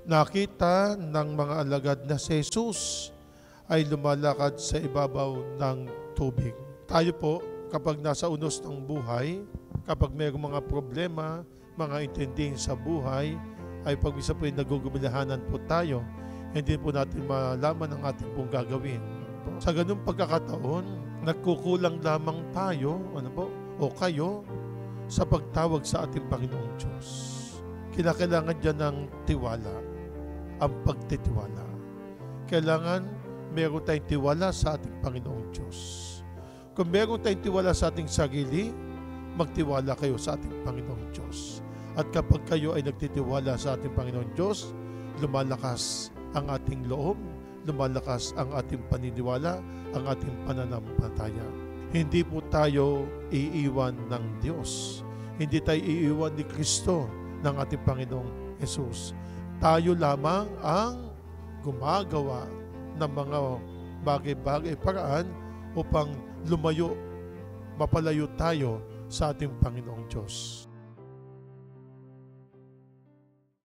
Nakita ng mga alagad na si Jesus ay lumalakad sa ibabaw ng tubig. Tayo po, kapag nasa unos ng buhay, kapag mayroong mga problema, mga intindihin sa buhay, ay pag isa po ay nagugumilahanan po tayo, hindi po natin malaman ang ating pong gagawin. Sa ganung pagkakataon, nagkukulang lamang tayo, o kayo, sa pagtawag sa ating Panginoong Diyos. Kinakailangan dyan ng tiwala, ang pagtitiwala. Kailangan meron tayong tiwala sa ating Panginoong Diyos. Kung meron tayong tiwala sa ating sarili, magtiwala kayo sa ating Panginoong Diyos. At kapag kayo ay nagtitiwala sa ating Panginoong Diyos, lumalakas ang ating loob, lumalakas ang ating paniniwala, ang ating pananampalataya. Hindi po tayo iiwan ng Diyos. Hindi tayo iiwan ni Kristo, ng ating Panginoong Jesus. Tayo lamang ang gumagawa ng mga bagay-bagay paraan upang mapalayo tayo sa ating Panginoong Diyos.